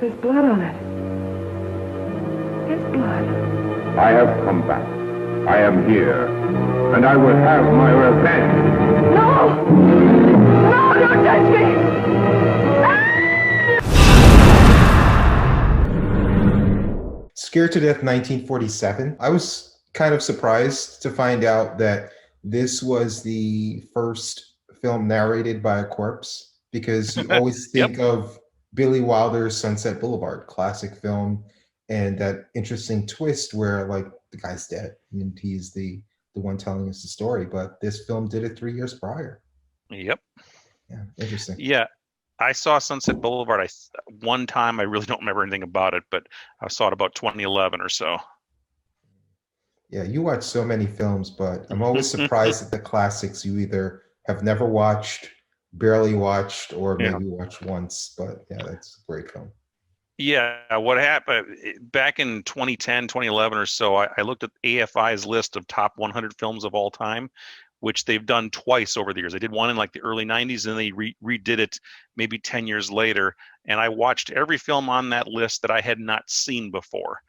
There's blood on it. It's blood. I have come back. I am here. And I will have my revenge. No! No, don't touch me! Scared to Death 1947. I was kind of surprised to find out that this was the first film narrated by a corpse, because you always think of Billy Wilder's Sunset Boulevard, classic film, and that interesting twist where like the guy's dead and he's the one telling us the story. But this film did it 3 years prior. Yep. Yeah, interesting. Yeah. I saw Sunset Boulevard one time. I really don't remember anything about it, but I saw it about 2011 or so. Yeah, you watch so many films, but I'm always surprised at the classics you either have never watched, barely watched, or maybe watched once. But yeah, that's a great film. Yeah, what happened back in 2010, 2011 or so, I looked at AFI's list of top 100 films of all time, which they've done twice over the years. They did one in like the early 90s, and they redid it maybe 10 years later. And I watched every film on that list that I had not seen before.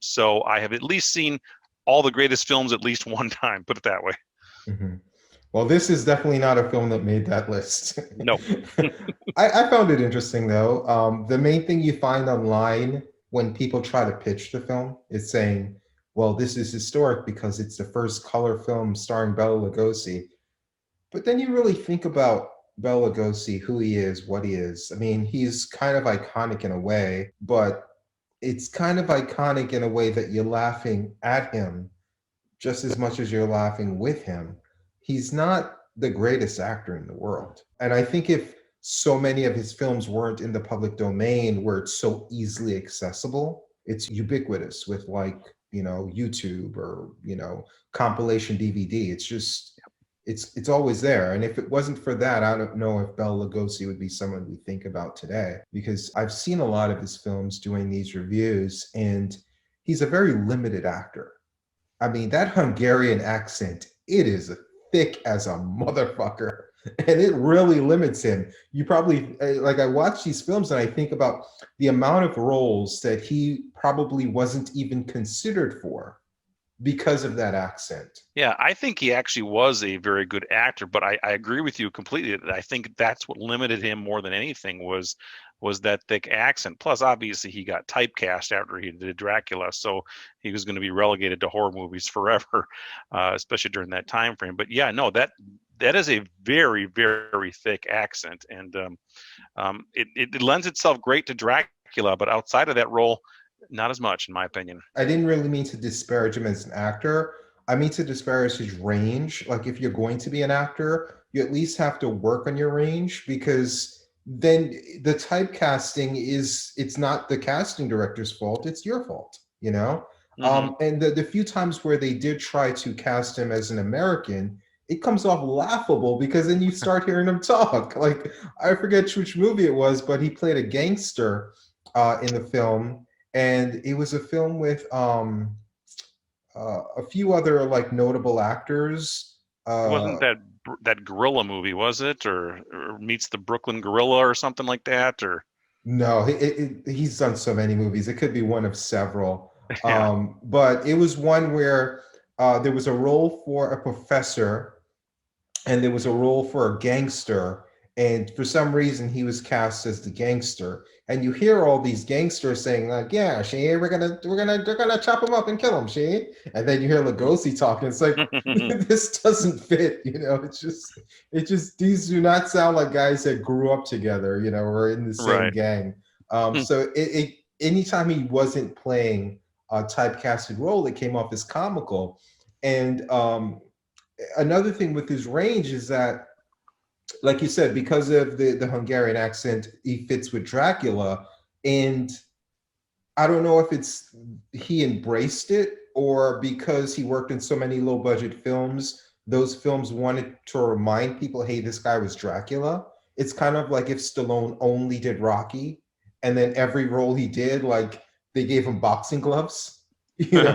So I have at least seen all the greatest films at least one time, put it that way. Mm-hmm. Well, this is definitely not a film that made that list. No. I found it interesting, though. The main thing you find online when people try to pitch the film is saying, well, this is historic because it's the first color film starring Bela Lugosi. But then you really think about Bela Lugosi, who he is, what he is. I mean, he's kind of iconic in a way, but it's kind of iconic in a way that you're laughing at him just as much as you're laughing with him. He's not the greatest actor in the world. And I think if so many of his films weren't in the public domain where it's so easily accessible, it's ubiquitous with like, YouTube or, compilation DVD. It's just, it's always there. And if it wasn't for that, I don't know if Bela Lugosi would be someone we think about today, because I've seen a lot of his films doing these reviews, and he's a very limited actor. I mean, that Hungarian accent, it is thick as a motherfucker, and it really limits him. You probably, like, I watch these films and I think about the amount of roles that he probably wasn't even considered for because of that accent. Yeah, I think he actually was a very good actor, but I agree with you completely. I think that's what limited him more than anything was that thick accent. Plus, obviously, he got typecast after he did Dracula, so he was going to be relegated to horror movies forever, especially during that time frame. But yeah, no, that is a very, very thick accent, and it lends itself great to Dracula, but outside of that role, not as much, in my opinion. I didn't really mean to disparage him as an actor. I mean to disparage his range. Like, if you're going to be an actor, you at least have to work on your range, because then the typecasting it's not the casting director's fault, it's your fault, Mm-hmm. And the few times where they did try to cast him as an American, it comes off laughable, because then you start hearing him talk. Like, I forget which movie it was, but he played a gangster in the film. And it was a film with a few other like notable actors. Wasn't that gorilla movie, was it, or Meets the Brooklyn Gorilla or something like that? Or no, he's done so many movies. It could be one of several. Yeah. But it was one where there was a role for a professor, and there was a role for a gangster. And for some reason, he was cast as the gangster. And you hear all these gangsters saying, like, "Yeah, she, they're gonna chop him up and kill him, she." And then you hear Lugosi talking. It's like, this doesn't fit, It's just these do not sound like guys that grew up together, or in the same gang. So anytime he wasn't playing a typecasted role, it came off as comical. And another thing with his range is that, like you said, because of the Hungarian accent, he fits with Dracula. And I don't know if it's he embraced it, or because he worked in so many low budget films, those films wanted to remind people, hey, this guy was Dracula. It's kind of like if Stallone only did Rocky, and then every role he did, like, they gave him boxing gloves,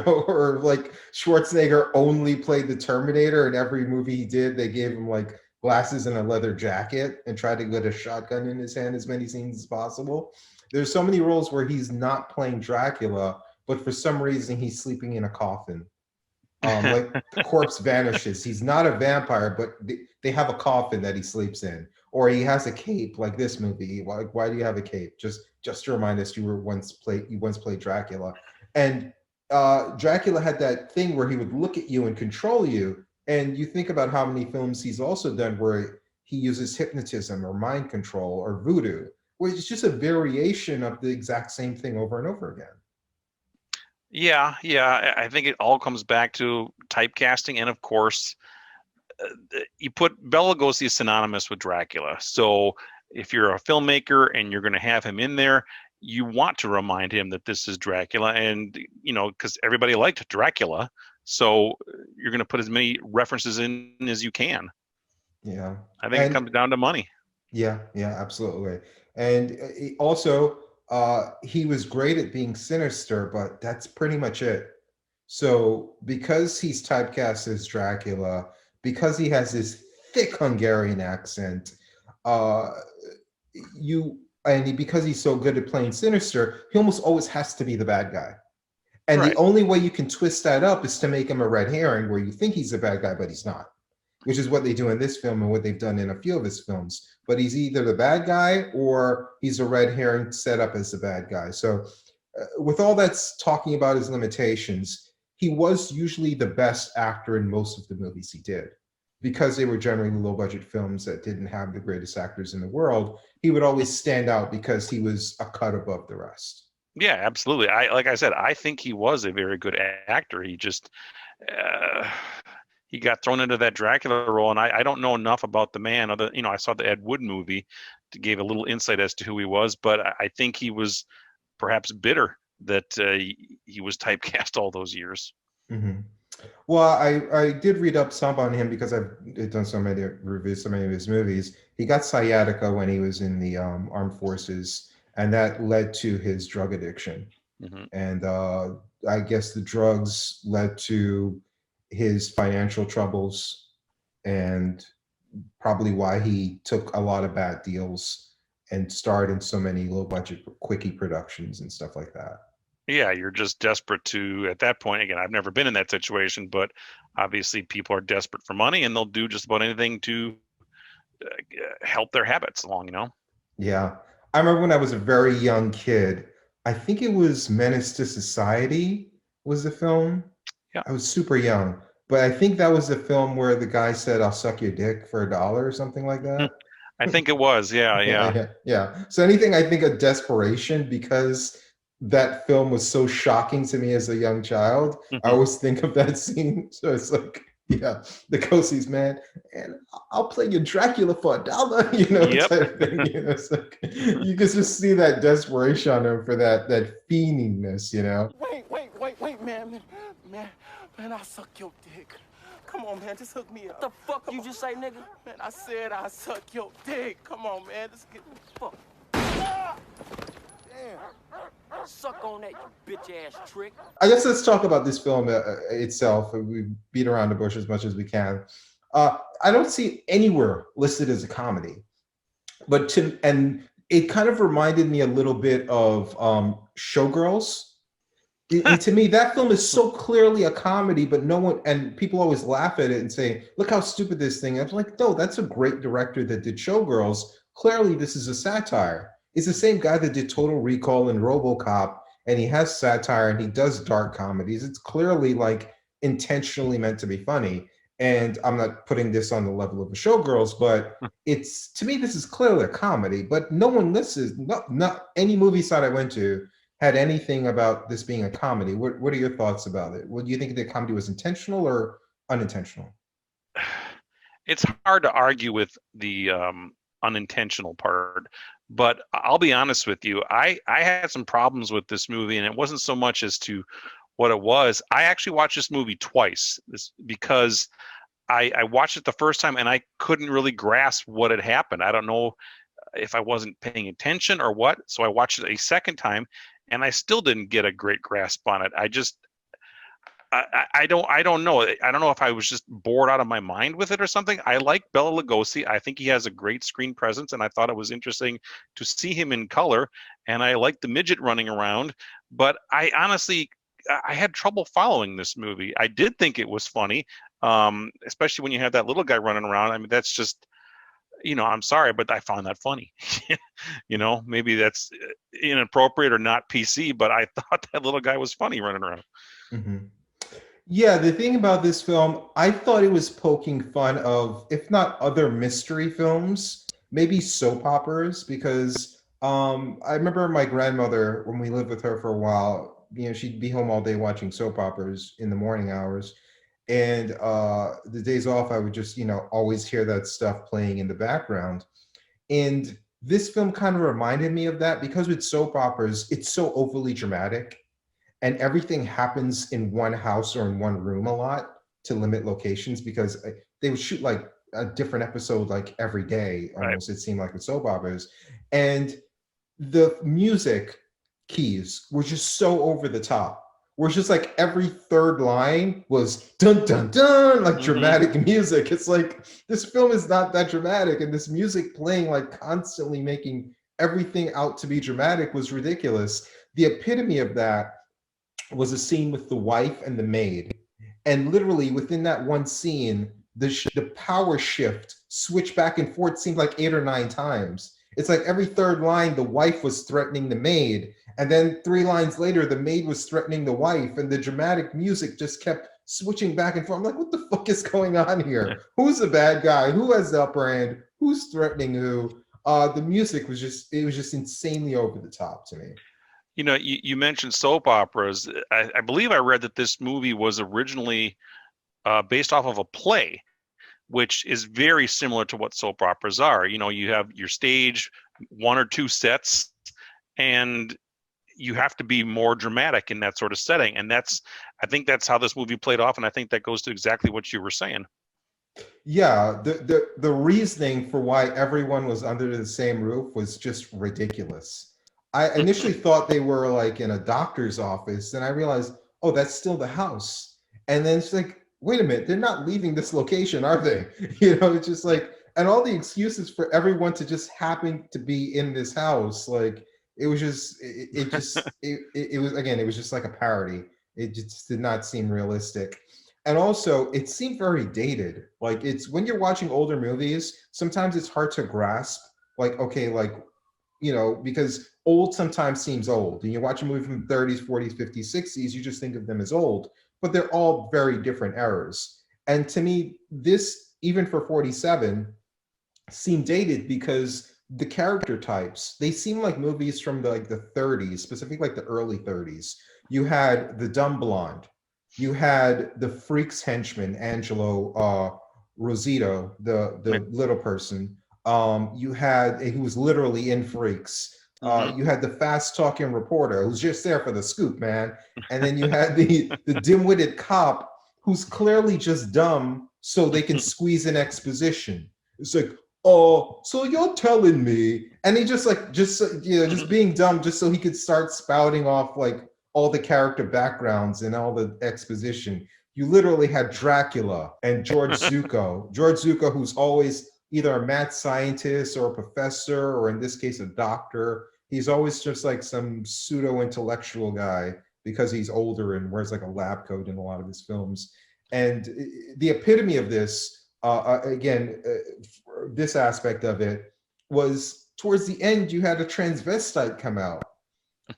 or like Schwarzenegger only played the Terminator, and every movie he did, they gave him like glasses and a leather jacket and tried to get a shotgun in his hand as many scenes as possible. There's so many roles where he's not playing Dracula, but for some reason he's sleeping in a coffin. Like the corpse vanishes. He's not a vampire, but they have a coffin that he sleeps in, or he has a cape, like this movie. Why do you have a cape? Just to remind us you once played Dracula, and Dracula had that thing where he would look at you and control you. And you think about how many films he's also done where he uses hypnotism or mind control or voodoo, where it's just a variation of the exact same thing over and over again. Yeah, I think it all comes back to typecasting, and of course, you put Bela Lugosi is synonymous with Dracula. So if you're a filmmaker and you're going to have him in there, you want to remind him that this is Dracula, and because everybody liked Dracula, so you're going to put as many references in as you can. Yeah, I think it comes down to money. Yeah, absolutely. And also, he was great at being sinister, but that's pretty much it. So because he's typecast as Dracula, because he has this thick Hungarian accent, because he's so good at playing sinister, he almost always has to be the bad guy. And the only way you can twist that up is to make him a red herring where you think he's a bad guy, but he's not, which is what they do in this film and what they've done in a few of his films. But he's either the bad guy or he's a red herring set up as the bad guy. So with all that's talking about his limitations, he was usually the best actor in most of the movies he did. Because they were generally low budget films that didn't have the greatest actors in the world, he would always stand out because he was a cut above the rest. Yeah, absolutely. Like I said, I think he was a very good actor. He just he got thrown into that Dracula role, and I don't know enough about the man. I saw the Ed Wood movie to give a little insight as to who he was, but I think he was perhaps bitter that he was typecast all those years. Mm-hmm. Well, I did read up some on him because I've done so many reviews, so many of his movies. He got sciatica when he was in the armed forces, and that led to his drug addiction. Mm-hmm. And I guess the drugs led to his financial troubles, and probably why he took a lot of bad deals and starred in so many low budget quickie productions and stuff like that. Yeah, you're just desperate to, at that point, again, I've never been in that situation, but obviously people are desperate for money and they'll do just about anything to help their habits along, Yeah. I remember when I was a very young kid, I think it was Menace to Society was the film. Yeah. I was super young, but I think that was the film where the guy said, "I'll suck your dick for $1" or something like that. I think it was. Yeah. So anything I think of desperation, because that film was so shocking to me as a young child, I always think of that scene. So it's like, yeah, the Coseys, man, and I'll play you Dracula for $1, Yep. type of thing. It's like, you can just see that desperation on him for that fiendiness, Wait, man, I'll suck your dick. Come on, man, just hook me up. What the fuck you just say, nigga? Man, I said I'll suck your dick. Come on, man, just get the fuck. Damn. Suck on that, you bitch-ass trick. I guess let's talk about this film itself. We beat around the bush as much as we can. I don't see it anywhere listed as a comedy, and it kind of reminded me a little bit of Showgirls. And to me, that film is so clearly a comedy, but no one, and people always laugh at it and say, "Look how stupid this thing is." I'm like, no, that's a great director that did Showgirls. Clearly, this is a satire. It's the same guy that did Total Recall and RoboCop, and he has satire and he does dark comedies. It's clearly like intentionally meant to be funny. And I'm not putting this on the level of a Showgirls, but to me, this is clearly a comedy, but no one listens. Not any movie site I went to had anything about this being a comedy. What are your thoughts about it? Do you think the comedy was intentional or unintentional? It's hard to argue with the unintentional part, but I'll be honest with you. I had some problems with this movie, and it wasn't so much as to what it was. I actually watched this movie twice because I watched it the first time and I couldn't really grasp what had happened. I don't know if I wasn't paying attention or what. So I watched it a second time and I still didn't get a great grasp on it. I don't know. I don't know if I was just bored out of my mind with it or something. I like Bela Lugosi. I think he has a great screen presence, and I thought it was interesting to see him in color. And I like the midget running around. But I honestly, I had trouble following this movie. I did think it was funny, especially when you have that little guy running around. I mean, that's just, I'm sorry, but I found that funny. Maybe that's inappropriate or not PC, but I thought that little guy was funny running around. Mm-hmm. Yeah, the thing about this film, I thought it was poking fun of, if not other mystery films, maybe soap operas, because I remember my grandmother, when we lived with her for a while, she'd be home all day watching soap operas in the morning hours. And the days off, I would just, always hear that stuff playing in the background. And this film kind of reminded me of that because with soap operas, it's so overly dramatic and everything happens in one house or in one room a lot to limit locations because they would shoot like a different episode like every day almost, right. It seemed like with soap operas. And the music keys were just so over the top. Where it's just like every third line was dun dun dun, like dramatic music. It's like this film is not that dramatic, and this music playing like constantly making everything out to be dramatic was ridiculous. The epitome of that was a scene with the wife and the maid, and literally within that one scene, the power shift switched back and forth seemed like 8 or 9 times. It's like every third line, the wife was threatening the maid. And then 3 lines later, the maid was threatening the wife. And the dramatic music just kept switching back and forth. I'm like, what the fuck is going on here? Who's the bad guy? Who has the upper hand? Who's threatening who? The music was just insanely over the top to me. You mentioned soap operas. I believe I read that this movie was originally based off of a play, which is very similar to what soap operas are. You have your stage, 1 or 2 sets, and you have to be more dramatic in that sort of setting. And I think that's how this movie played off. And I think that goes to exactly what you were saying. Yeah, the reasoning for why everyone was under the same roof was just ridiculous. I initially thought they were like in a doctor's office, and I realized, oh, that's still the house. And then it's like, wait a minute, they're not leaving this location, are they? It's just like, and all the excuses for everyone to just happen to be in this house, like it was just, it was just like a parody. It just did not seem realistic. And also it seemed very dated. Like it's, when you're watching older movies, sometimes it's hard to grasp, like, okay, like, because old sometimes seems old. And you watch a movie from the 30s, 40s, 50s, 60s, you just think of them as old. But they're all very different eras. And to me, this, even for 47, seemed dated because the character types, they seem like movies from the 30s, specifically like the early 30s. You had the dumb blonde. You had the freak's henchman, Angelo Rosito, the little person. You had, who was literally in Freaks. You had the fast-talking reporter who's just there for the scoop, man. And then you had the dim-witted cop who's clearly just dumb so they can squeeze in exposition. It's like, oh, so you're telling me, and he just being dumb just so he could start spouting off like all the character backgrounds and all the exposition. You literally had Dracula and George Zucco. George Zucco, who's always either a mad scientist or a professor, or in this case, a doctor. He's always just like some pseudo-intellectual guy because he's older and wears like a lab coat in a lot of his films. And the epitome of this, this aspect of it was towards the end, you had a transvestite come out.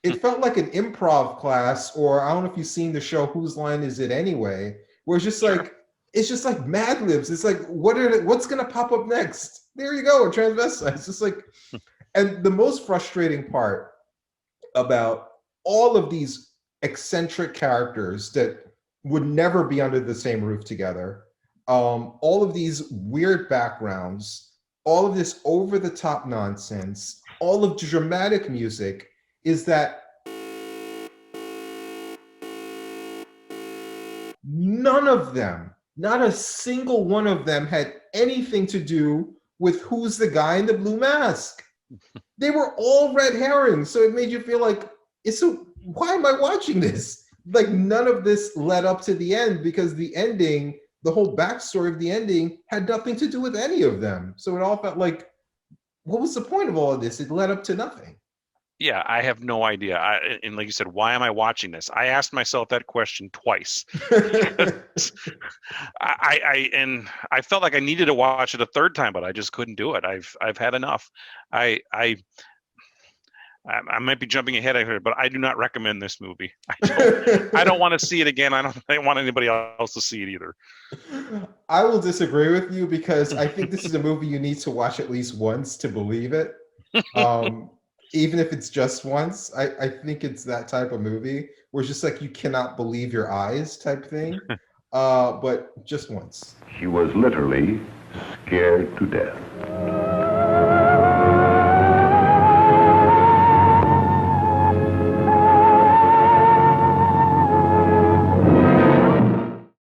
It felt like an improv class, or I don't know if you've seen the show Whose Line Is It Anyway, where it's just like, it's just like Mad Libs. It's like, what's gonna pop up next? There you go, a transvestite. It's just like, and the most frustrating part about all of these eccentric characters that would never be under the same roof together, all of these weird backgrounds, all of this over-the-top nonsense, all of the dramatic music, is that none of them, not a single one of them, had anything to do with who's the guy in the blue mask. They were all red herrings, so it made you feel like, why am I watching this? like none of this led up to the end because the ending, the whole backstory of the ending had nothing to do with any of them. So it all felt like, what was the point of all of this? It led up to nothing. Yeah, I have no idea. And like you said, why am I watching this? I asked myself that question twice. I felt like I needed to watch it a third time, but I just couldn't do it. I've had enough. I might be jumping ahead here, but I do not recommend this movie. I don't want to see it again. I don't want anybody else to see it either. I will disagree with you because I think this is a movie you need to watch at least once to believe it. Even if it's just once, I think it's that type of movie where it's just like you cannot believe your eyes type thing. But just once. She was literally scared to death.